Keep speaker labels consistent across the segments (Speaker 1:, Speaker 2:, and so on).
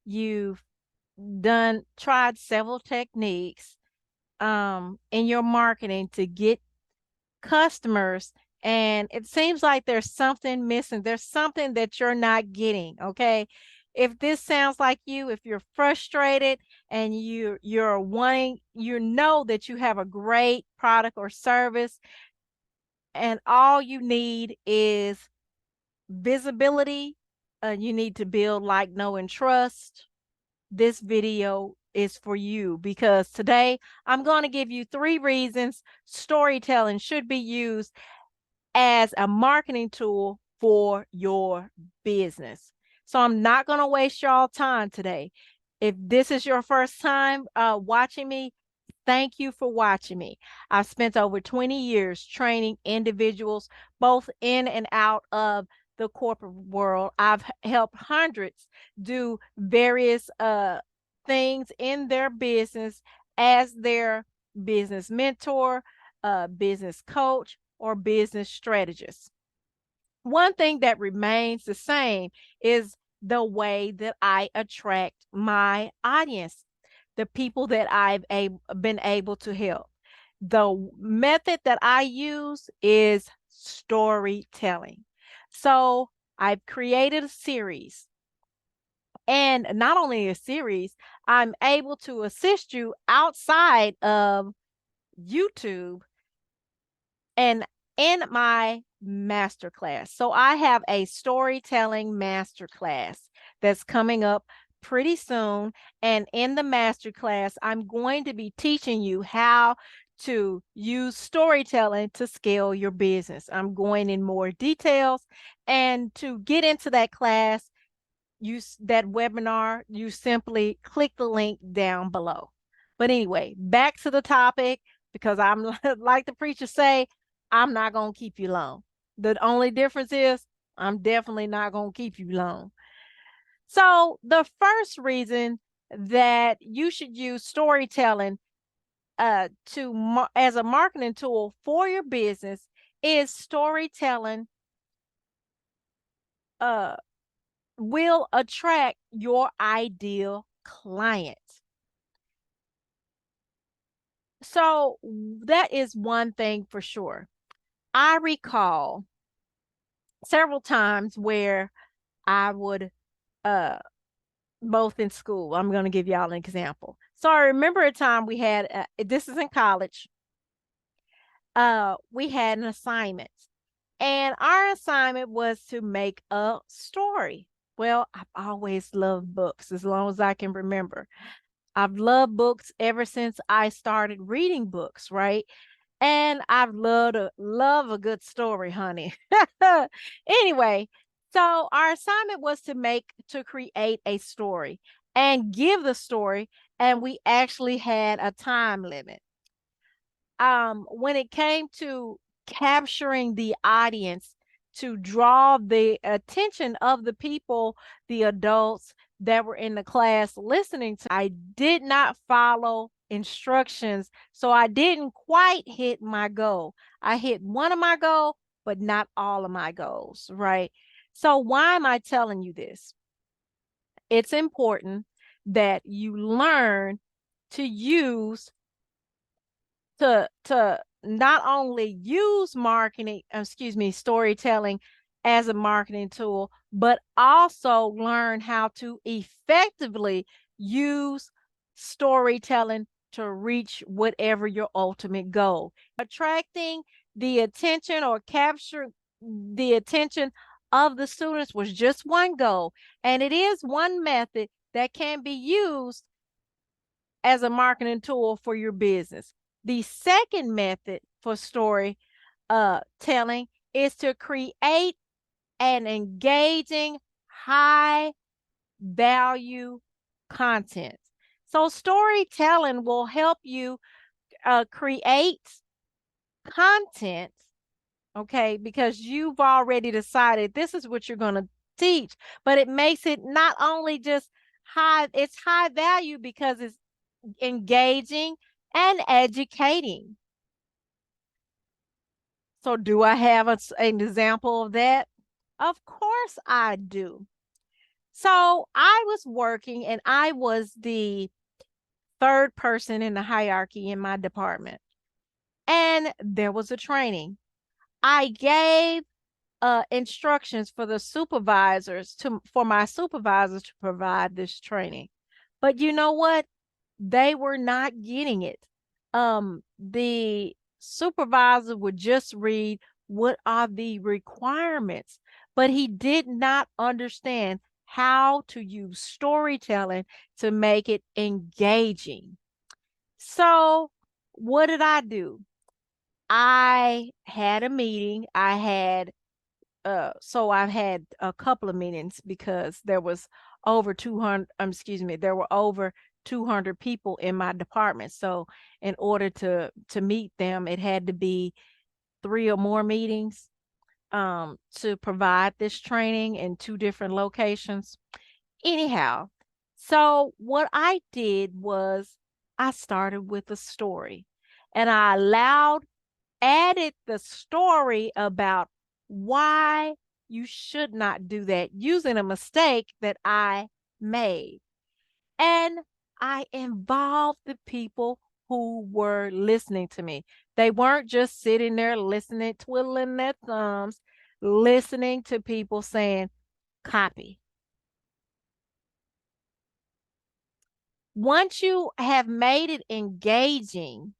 Speaker 1: you've tried several techniques in your marketing to get customers, and it seems like there's something missing. There's something that you're not getting, okay? If this sounds like you, if you're frustrated and you're wanting, you know that you have a great product or service and all you need is visibility, you need to build like, know, and trust. This video is for you because today I'm going to give you 3 reasons storytelling should be used as a marketing tool for your business. So I'm not going to waste y'all time today. If this is your first time watching me, thank you for watching me. I've spent over 20 years training individuals both in and out of the corporate world. I've helped hundreds do various things in their business as their business mentor, business coach, or business strategist. One thing that remains the same is the way that I attract my audience, the people that I've been able to help. The method that I use is storytelling. So I've created a series, and not only a series, I'm able to assist you outside of YouTube and in my masterclass. So I have a storytelling masterclass that's coming up pretty soon. And in the masterclass, I'm going to be teaching you how to use storytelling to scale your business. I'm going in more details. And to get into that class, that webinar, you simply click the link down below. But anyway, back to the topic, because I'm like the preacher say, I'm not going to keep you long. The only difference is I'm definitely not going to keep you long. So the first reason that you should use storytelling as a marketing tool for your business is storytelling will attract your ideal client. So that is one thing for sure. I recall several times where I would both in school. I'm going to give y'all an example. So I remember a time we had this is in college. We had an assignment, and our assignment was to make a story. Well, I've always loved books as long as I can remember. I've loved books ever since I started reading books, right? And I've love a good story, honey. Anyway, so our assignment was to create a story and give the story, and we actually had a time limit. When it came to capturing the audience to draw the attention of the people, the adults that were in the class listening to, I did not follow instructions. So I didn't quite hit my goal. I hit one of my goals, but not all of my goals, right? So why am I telling you this? It's important that you learn to use to not only use storytelling as a marketing tool, but also learn how to effectively use storytelling to reach whatever your ultimate goal. Attracting the attention or capturing the attention of the students was just one goal, and it is one method that can be used as a marketing tool for your business. The second method for story telling is to create an engaging, high value content. So storytelling will help you create content, okay, because you've already decided this is what you're going to teach, but it makes it not only just it's high value because it's engaging and educating. So do I have an example of that? Of course I do. So I was working and I was the third person in the hierarchy in my department. And there was a training. I gave instructions for the supervisors to for my supervisors to provide this training. But you know what? They were not getting it. The supervisor would just read what are the requirements, but he did not understand how to use storytelling to make it engaging. So, what did I do? I had a meeting. I've had a couple of meetings because there was over 200, excuse me, there were over 200 people in my department. So in order to meet them, it had to be three or more meetings to provide this training in two different locations. Anyhow, so what I did was I started with a story and I allowed added the story about why you should not do that using a mistake that I made. And I involved the people who were listening to me. They weren't just sitting there listening, twiddling their thumbs, listening to people saying, copy. Once you have made it engaging,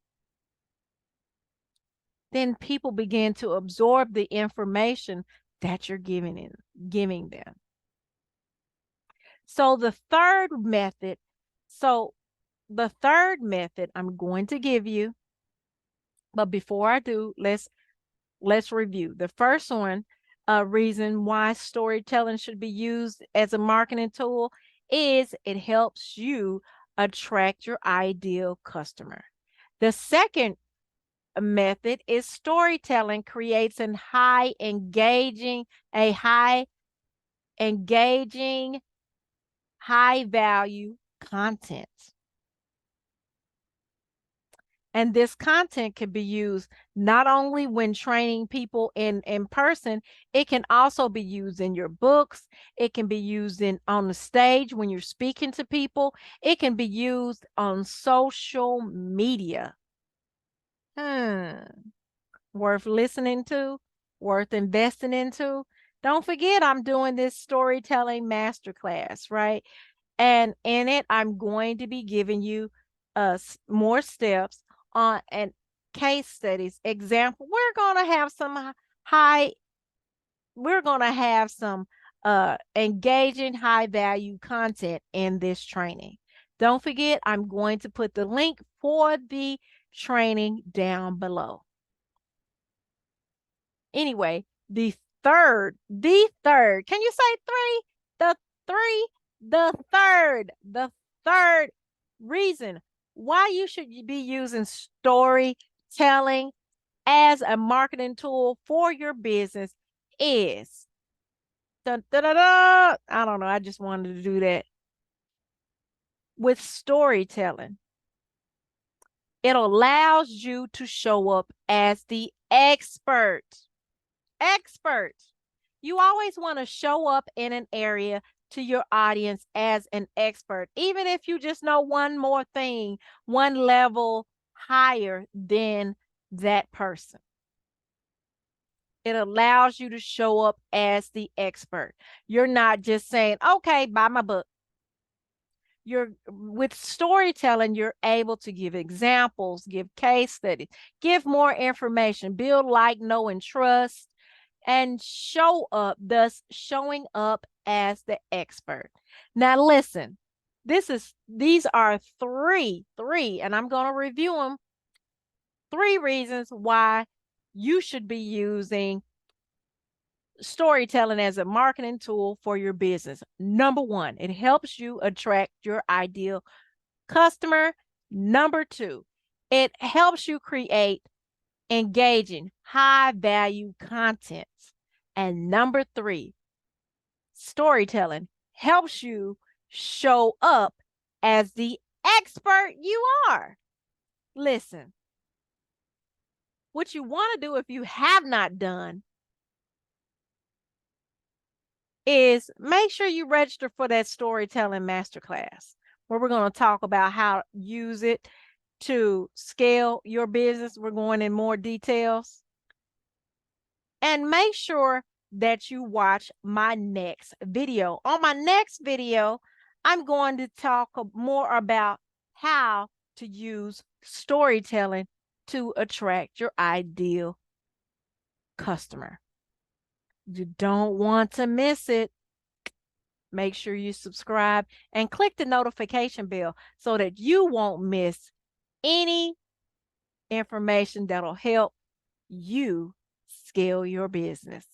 Speaker 1: then people begin to absorb the information that you're giving them. So so the third method I'm going to give you, but before I do, let's review. The first one, a reason why storytelling should be used as a marketing tool is it helps you attract your ideal customer. The second method is storytelling creates a high engaging, high value content. And this content can be used not only when training people in person, it can also be used in your books. It can be used in on the stage when you're speaking to people. It can be used on social media. Hmm. Worth listening to, worth investing into. Don't forget, I'm doing this storytelling masterclass, right? And in it, I'm going to be giving you more steps on and case studies. Example, high, we're going to have some engaging, high value content in this training. Don't forget, I'm going to put the link for the training down below. Anyway, can you say three? The three, the third reason why you should be using storytelling as a marketing tool for your business is dun, dun, dun, dun. I don't know. I just wanted to do that with storytelling. It allows you to show up as the expert. Expert. You always want to show up in an area to your audience as an expert, even if you just know one more thing, one level higher than that person. It allows you to show up as the expert. You're not just saying, okay, buy my book. You're with storytelling, you're able to give examples, give case studies, give more information, build like, know, and trust, and show up, thus showing up as the expert. Now listen, these are three, and I'm going to review them. 3 reasons why you should be using storytelling as a marketing tool for your business. Number 1, it helps you attract your ideal customer. Number 2, it helps you create engaging, high value content. And number 3, storytelling helps you show up as the expert you are. Listen, what you want to do if you have not done is make sure you register for that storytelling masterclass where we're going to talk about how to use it to scale your business. We're going in more details. And make sure that you watch my next video. On my next video, I'm going to talk more about how to use storytelling to attract your ideal customer. You don't want to miss it. Make sure you subscribe and click the notification bell so that you won't miss any information that'll help you scale your business.